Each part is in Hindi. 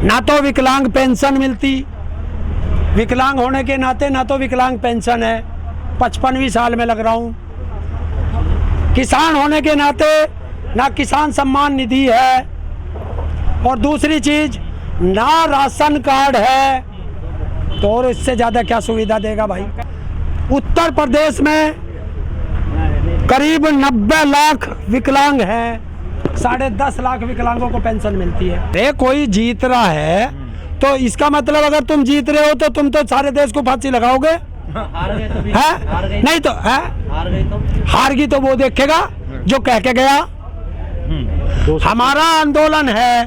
ना तो विकलांग पेंशन मिलती, विकलांग होने के नाते ना तो विकलांग पेंशन है, 55वीं साल में लग रहा हूँ। किसान होने के नाते ना किसान सम्मान निधि है, और दूसरी चीज ना राशन कार्ड है, तो और इससे ज़्यादा क्या सुविधा देगा भाई। उत्तर प्रदेश में करीब 90 लाख विकलांग हैं, 10.5 लाख विकलांगों को पेंशन मिलती है। अरे कोई जीत रहा है तो इसका मतलब अगर तुम जीत रहे हो तो तुम तो सारे देश को फांसी लगाओगे। हार गए तो भी, है नहीं तो है, हार गई तो वो देखेगा जो कह के गया। हमारा आंदोलन है,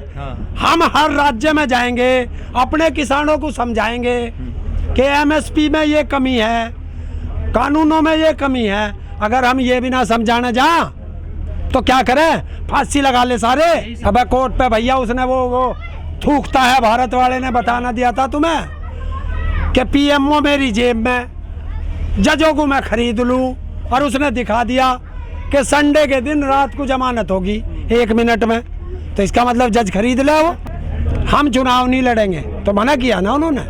हम हर राज्य में जाएंगे, अपने किसानों को समझाएंगे कि एमएसपी में ये कमी है, कानूनों में ये कमी है। अगर हम ये भी ना समझाने जा तो क्या करें, फांसी लगा ले सारे। अब कोर्ट पे भैया उसने वो थूकता है, भारत वाले ने बताना दिया था तुम्हें कि पीएमओ मेरी जेब में, जजों को मैं खरीद लूं, और उसने दिखा दिया कि संडे के दिन रात को जमानत होगी 1 मिनट में, तो इसका मतलब जज खरीद ले वो। हम चुनाव नहीं लड़ेंगे तो मना किया ना उन्होंने,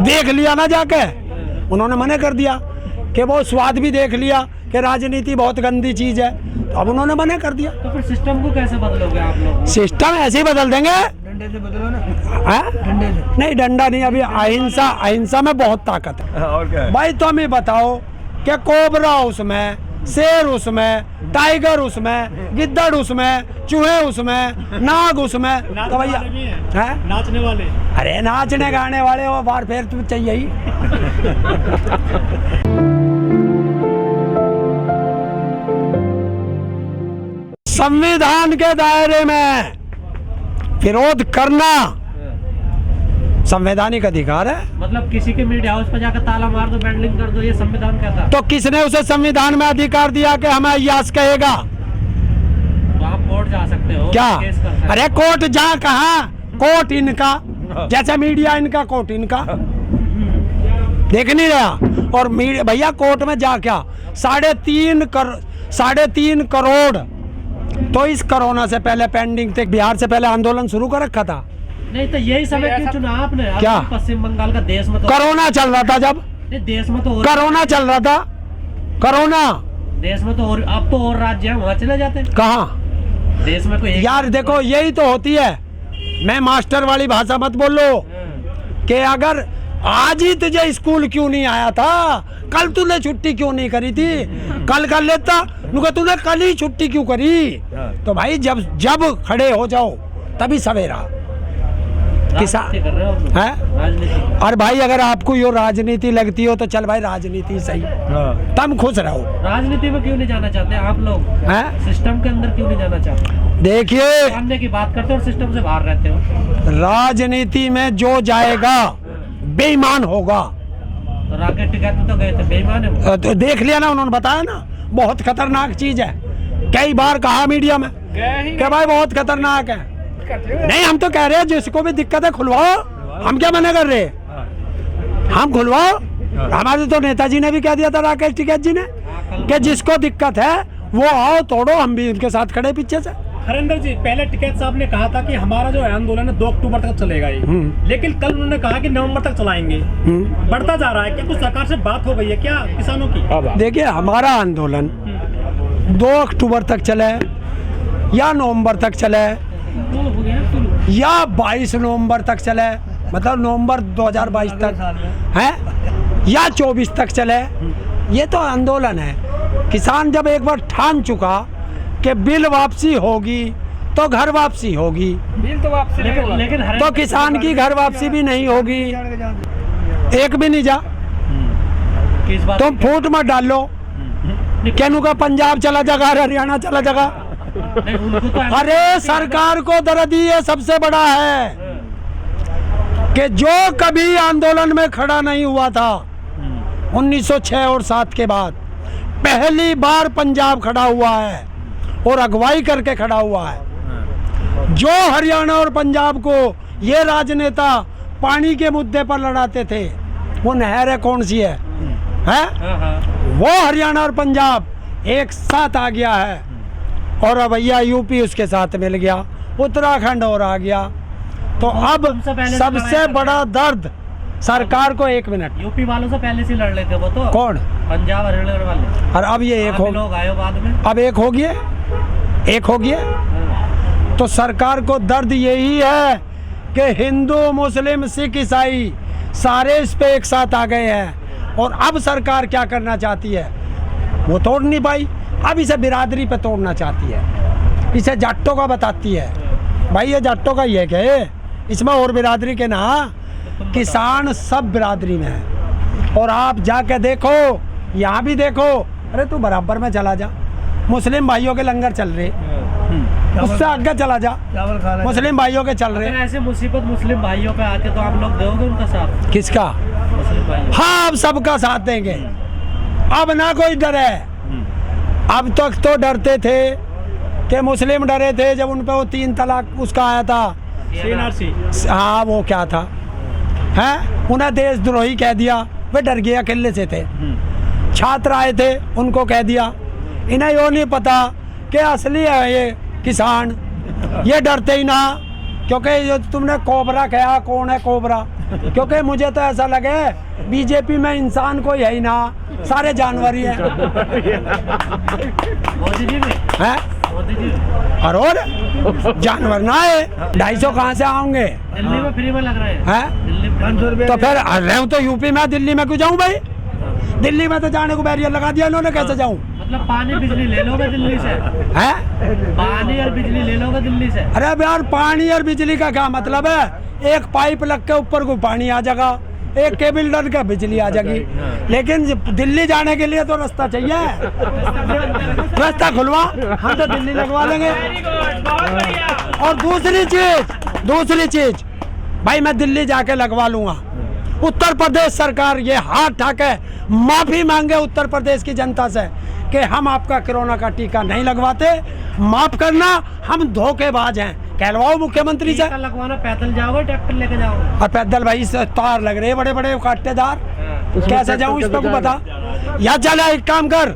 देख लिया ना जाके, उन्होंने मना कर दिया कि वो स्वाद भी देख लिया कि राजनीति बहुत गंदी चीज है, तो अब उन्होंने मना कर दिया। तो फिर सिस्टम को कैसे बदलोगे आप लोग? सिस्टम ऐसे ही बदल देंगे, डंडे से बदलो ना। डंडे से नहीं, डंडा नहीं, अभी अहिंसा में बहुत ताकत है। और क्या है? भाई तुम ही बताओ कि कोबरा उसमें, शेर उसमें, टाइगर उसमें, गिद्दड़ उसमें, चूहे उसमें, नाग उसमें, तो भैया है नाचने वाले। अरे नाचने गाने वाले वो बार फिर तो चाहिए ही। संविधान के दायरे में विरोध करना संवैधानिक अधिकार है। मतलब किसी के मीडिया हाउस पर जाकर ताला मार दो, बैंडलिंग कर दो, ये संविधान कहता है। तो किसने उसे संविधान में अधिकार दिया कि हमें यस कहेगा? तो आप कोर्ट जा सकते हो, क्या? केस कर सकते हो। अरे कोर्ट जा कहाँ, कोर्ट इनका, जैसे मीडिया इनका, कोर्ट इनका, देख नहीं रहा। और मीडिया भैया कोर्ट में जा क्या, 3.5 करोड़ तो इस कोरोना से पहले पेंडिंग थे, बिहार से पहले आंदोलन शुरू कर रखा था। नहीं तो यही समय क्यों चुना आपने? क्या? पश्चिम बंगाल का देश में तो कोरोना चल रहा था, जब देश में तो कोरोना चल रहा था, कोरोना देश में तो और अब तो और राज्य है, वहाँ चले जाते हैं। कहाँ देश में कोई यार देखो, यही तो होती है। मैं मास्टर वाली भाषा मत बोलो कि अगर आज ही तुझे स्कूल क्यों नहीं आया था, कल तूने छुट्टी क्यों नहीं करी थी, कल कर लेता, तूने कल ही छुट्टी क्यों करी। तो भाई जब खड़े हो जाओ तभी सवेरा। किसान है, और भाई अगर आपको यो राजनीति लगती हो तो चल भाई राजनीति सही, तुम खुश रहो। राजनीति में क्यों नहीं जाना चाहते आप लोग? हैं? सिस्टम के अंदर क्यों नहीं जाना चाहते? देखिए, जानने की बात करते हो और सिस्टम से बाहर रहते हो। राजनीति में जो जाएगा बेईमान होगा। तो राकेश टिकैत में तो गए थे, बेईमान है वो। तो देख लिया ना, उन्होंने बताया ना, बहुत खतरनाक चीज है। कई बार कहा मीडिया में कि भाई बहुत खतरनाक है। नहीं, हम तो कह रहे हैं जिसको भी दिक्कत है खुलवाओ, हम क्या मना कर रहे, हम खुलवाओ। हमारे तो नेताजी ने भी कह दिया था, राकेश टिकैत जी ने, कि जिसको दिक्कत है वो आओ तोड़ो, हम भी उनके साथ खड़े पीछे से। हरिंदर जी, पहले टिकैत साहब ने कहा था कि हमारा जो आंदोलन है 2 अक्टूबर तक चलेगा ये, लेकिन कल उन्होंने कहा कि नवंबर तक चलाएंगे। बढ़ता जा रहा है, क्या कुछ सरकार से बात हो गई है क्या किसानों की? देखिए, हमारा आंदोलन 2 अक्टूबर तक चले या नवंबर तक चले या 22 नवंबर तक चले, मतलब नवंबर 2022 तक है, या 24 तक चले, ये तो आंदोलन है। किसान जब एक बार ठान चुका कि बिल वापसी होगी तो घर वापसी होगी, बिल तो वापसी लेकिन तो किसान की घर वापसी भी नहीं होगी। एक भी नहीं जा, तुम फूट मत डालो, कहनू का पंजाब चला जाएगा, हरियाणा चला जाएगा। अरे सरकार को दर्द ये सबसे बड़ा है कि जो कभी आंदोलन में खड़ा नहीं हुआ था 1906 और 7 के बाद, पहली बार पंजाब खड़ा हुआ है और अगुवाई करके खड़ा हुआ है। जो हरियाणा और पंजाब को ये राजनेता पानी के मुद्दे पर लड़ाते थे, वो नहर है कौन सी है? वो हरियाणा और पंजाब एक साथ आ गया है, और अब भैया यूपी उसके साथ मिल गया, उत्तराखंड और आ गया। तो अब तुमसे पहले सबसे लड़ाई बड़ा दर्द सरकार को, 1 मिनट, यूपी वालों से पहले से लड़ लेते वो तो। कौन? पंजाब हरियाणा वाले। और अब ये एक आप ही हो, लोग आए हो बाद में। अब एक हो गया, एक हो गया। हाँ। तो सरकार को दर्द यही है कि हिंदू मुस्लिम सिख ईसाई सारे इस पे एक साथ आ गए हैं। और अब सरकार क्या करना चाहती है, वो तोड़ नहीं पाई, अब इसे बिरादरी पे तोड़ना चाहती है, इसे जाटों का बताती है। भाई ये जाटों का ही है क्या ये? इसमें और बिरादरी के ना, किसान सब बिरादरी में है। और आप जाके देखो, यहाँ भी देखो, अरे तू बराबर में चला जा, मुस्लिम भाइयों के लंगर चल रहे, उससे आगे चला जा, मुस्लिम भाइयों के चल अगर रहे। ऐसे मुसीबत मुस्लिम भाइयों पे आते तो आप लोग दोगे उनका साथ? किसका? मुस्लिम भाइयों। हाँ, अब सबका साथ देंगे, अब ना कोई डरे। अब तक तो डरते थे कि मुस्लिम डरे थे जब उन पे वो 3 तलाक उसका आया था, CNRC। हाँ वो क्या था, हैं उन्हें देशद्रोही कह दिया, वे डर गए, अकेले से थे। छात्र आए थे, उनको कह दिया। इन्हें यो नहीं पता कि असली है ये किसान, ये डरते ही ना, क्योंकि जो तुमने कोबरा कहा, कौन है कोबरा? क्योंकि मुझे तो ऐसा लगे बीजेपी में इंसान कोई है ही ना, सारे जानवर ही हैं। मोदी जी में, हैं? मोदी जी और जानवर ना है, 250 कहाँ से आओगे? दिल्ली में फ्री में लग रहे हैं। हैं? दिल्ली में 500 रुपये। तो फिर रहे हूँ तो यूपी में, दिल्ली में क्यों जाऊँ भाई? दिल्ली में तो जाने को बैरियर लगा दिया इन्होंने, कैसे जाऊँ? मतलब पानी बिजली ले लोगे दिल्ली से? हैं? पानी और बिजली ले लोगे दिल्ली से? अरे यार, पानी और बिजली का क्या मतलब है? एक पाइप लग के ऊपर को पानी आ जाएगा, एक केबल डल के बिजली आ जाएगी। लेकिन दिल्ली जाने के लिए तो रास्ता चाहिए, रास्ता खुलवा, हम तो दिल्ली लगवा लेंगे। और दूसरी चीज भाई, मैं दिल्ली जाके लगवा लूंगा। उत्तर प्रदेश सरकार ये हाथ ठाके माफी मांगे उत्तर प्रदेश की जनता से कि हम आपका कोरोना का टीका नहीं लगवाते, माफ करना, हम धोखेबाज हैं, कहलवाओ मुख्यमंत्री से। टीका लगवाना पैदल जाओगे, ट्रैक्टर लेके जाओगे? और पैदल भाई से तार लग रहे बड़े बड़े कांटेदार, कैसे जाऊं इस पे को बता। या चला एक काम कर,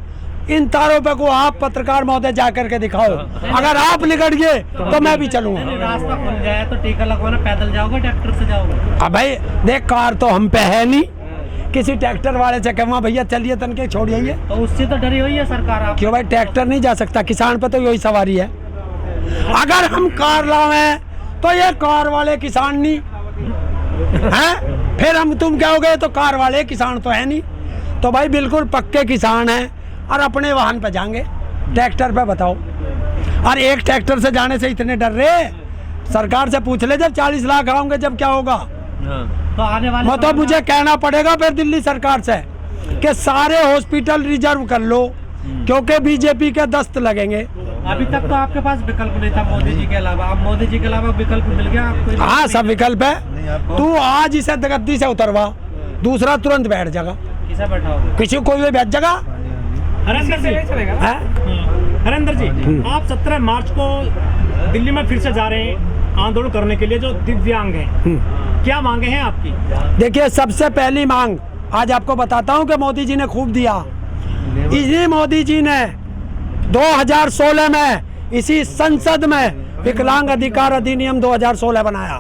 इन तारों पे को आप पत्रकार महोदय जा करके दिखाओ, अगर आप निकट गए तो मैं भी चलूंगा। रास्ता खुल जाए तो टीका लगवाना पैदल जाओगे, ट्रैक्टर से जाओगे? अब भाई देख, कार तो हम पे है नहीं, किसी ट्रैक्टर वाले से कहूँ भैया चलिए तन के छोड़िए। तो उससे तो डरी हुई है सरकार। आप क्यों भाई, ट्रैक्टर नहीं जा सकता, किसान पे तो यही सवारी है। अगर हम कार लावे तो ये कार वाले किसान नहीं हैं, फिर हम तुम कहोगे तो कार वाले किसान तो है नहीं। तो भाई बिल्कुल पक्के किसान हैं और अपने वाहन पे जाएंगे, ट्रैक्टर पे बताओ। और एक ट्रैक्टर से जाने से इतने डर रहे, सरकार से पूछ ले जब 40 लाख आओगे जब क्या होगा। तो आने वाले मतलब मुझे कहना पड़ेगा फिर दिल्ली सरकार से कि सारे हॉस्पिटल रिजर्व कर लो, क्योंकि बीजेपी के दस्त लगेंगे। अभी तक तो आपके पास विकल्प नहीं था मोदी जी के अलावा, अब मोदी जी के अलावा विकल्प मिल गया आपको? हाँ, सब विकल्प है। तू आज इसे गद्दी से उतरवा, दूसरा तुरंत बैठ जाएगा, किसे बैठाओगे? किसी कोई भी बैठ जाएगा। हरेंद्र जी, हरेंद्र जी, आप 17 मार्च को दिल्ली में फिर से जा रहे हैं आंदोलन करने के लिए, जो दिव्यांग हैं, क्या मांगे हैं आपकी? देखिए, सबसे पहली मांग आज आपको बताता हूँ कि मोदी जी ने खूब दिया। इसी मोदी जी ने 2016 में इसी संसद में विकलांग अधिकार अधिनियम 2016 बनाया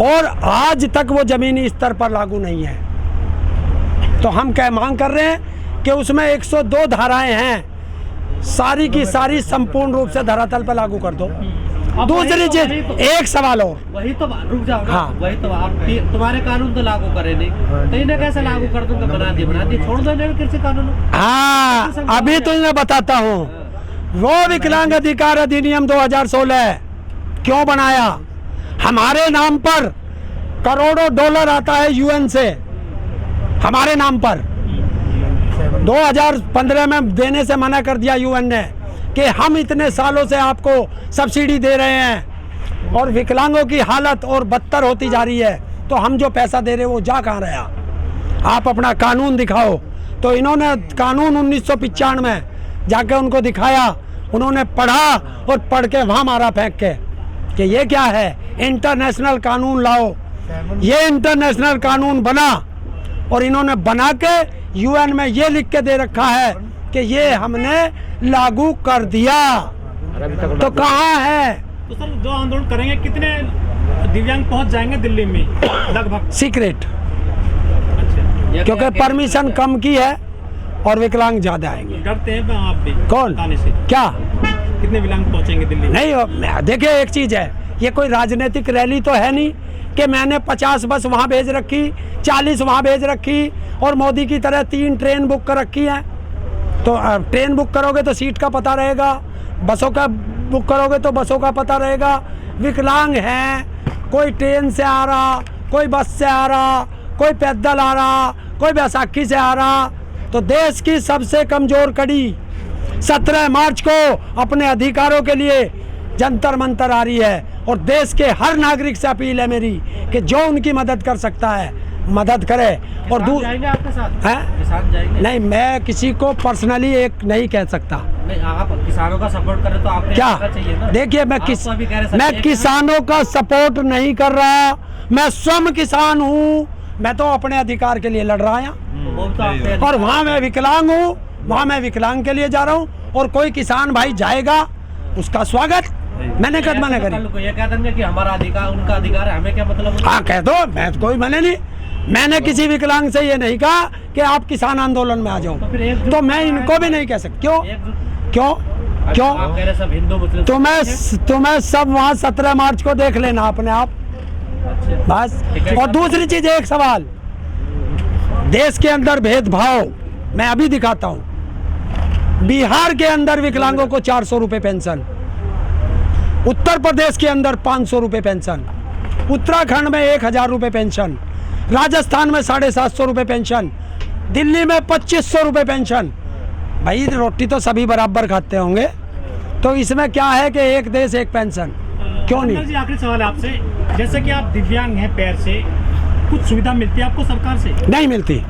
और आज तक वो जमीनी स्तर पर लागू नहीं है। तो हम क्या मांग कर रहे हैं कि उसमें 102 धाराएं हैं, सारी की सारी संपूर्ण रूप से धरातल पर लागू कर दो। दूसरी चीज, एक सवाल और, वही तो रुक जाओ ना। हाँ। वही तो आप, तुम्हारे कानून तो लागू करे नहीं, तो इन्हें कैसे लागू कर दूंगा? बना दिए, छोड़ दो इन्हें कृषि कानून। हाँ अभी तो इन्हें बताता हूँ, वो विकलांग अधिकार अधिनियम 2016 क्यों बनाया? हमारे नाम पर करोड़ों डॉलर आता है यूएन से, हमारे नाम पर 2015 में देने से मना कर दिया यूएन ने कि हम इतने सालों से आपको सब्सिडी दे रहे हैं और विकलांगों की हालत और बदतर होती जा रही है, तो हम जो पैसा दे रहे हैं वो जा कहाँ रहा? आप अपना कानून दिखाओ। तो इन्होंने कानून 1995 में जाके उनको दिखाया, उन्होंने पढ़ा और पढ़ के वहाँ मारा फेंक के कि ये क्या है, इंटरनेशनल कानून लाओ। ये इंटरनेशनल कानून बना और इन्होंने बना के यूएन में ये लिख के दे रखा है कि ये हमने लागू कर दिया। तो कहाँ है? तो सर, जो आंदोलन करेंगे कितने दिव्यांग पहुंच जाएंगे दिल्ली में लगभग? सीक्रेट, अच्छा, क्योंकि परमिशन कम की है और विकलांग ज्यादा आएंगे। डरते हैं आप भी कौन? आने से? क्या कितने विकलांग पहुंचेंगे दिल्ली में? नहीं, देखिए एक चीज है, ये कोई राजनीतिक रैली तो है नहीं कि मैंने 50 बस वहाँ भेज रखी, 40 वहाँ भेज रखी और मोदी की तरह 3 ट्रेन बुक कर रखी है। तो ट्रेन बुक करोगे तो सीट का पता रहेगा, बसों का बुक करोगे तो बसों का पता रहेगा। विकलांग हैं, कोई ट्रेन से आ रहा, कोई बस से आ रहा, कोई पैदल आ रहा, कोई बैसाखी से आ रहा। तो देश की सबसे कमजोर कड़ी 17 मार्च को अपने अधिकारों के लिए जंतर मंतर आ रही है और देश के हर नागरिक से अपील है मेरी कि जो उनकी मदद कर सकता है मदद करे। और जाएंगे आपके साथ? हैं? किसान जाएंगे? नहीं, मैं किसी को पर्सनली एक नहीं कह सकता। नहीं, आप किसानों का सपोर्ट करें तो आपको क्या चाहिए ना? देखिए, मैं आप तो अभी कह रहे हैं मैं सत्य किसानों का सपोर्ट नहीं कर रहा, मैं स्वयं किसान हूँ। मैं तो अपने अधिकार के लिए लड़ रहा हूँ वो तो आपके और वहाँ मैं विकलांग हूँ, वहाँ मैं विकलांग के लिए जा रहा हूँ। और कोई किसान भाई जाएगा उसका स्वागत, मैंने कद मना करी। कल को ये कह देंगे कि हमारा अधिकार उनका अधिकार है, हमें क्या मतलब? हाँ कह दो, मैं कोई मने नहीं। मैंने किसी विकलांग से ये नहीं कहा कि आप किसान आंदोलन में आ जाओ, तो फिर एकजुट तो मैं इनको भी नहीं कह सकता। क्यों एकजुट- क्यों आप क्यों? कह रहे सब हिंदू मुस्लिम तुम्हें सब वहाँ 17 मार्च को देख लेना अपने आप, अच्छा। बस। ठीक है। और दूसरी चीज, एक सवाल, देश के अंदर भेदभाव मैं अभी दिखाता हूँ। बिहार के अंदर विकलांगों को 400 रुपये पेंशन, उत्तर प्रदेश के अंदर 500 रुपये पेंशन, उत्तराखंड में 1000 रुपये पेंशन, राजस्थान में 750 रुपये पेंशन, दिल्ली में 2500 रुपये पेंशन। भाई रोटी तो सभी बराबर खाते होंगे, तो इसमें क्या है कि एक देश एक पेंशन, क्यों अंकल नहीं? जी, आखिरी सवाल है आपसे, जैसे कि आप दिव्यांग हैं, पैर से कुछ सुविधा मिलती है आपको सरकार से? नहीं मिलती,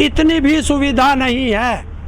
इतनी भी सुविधा नहीं है।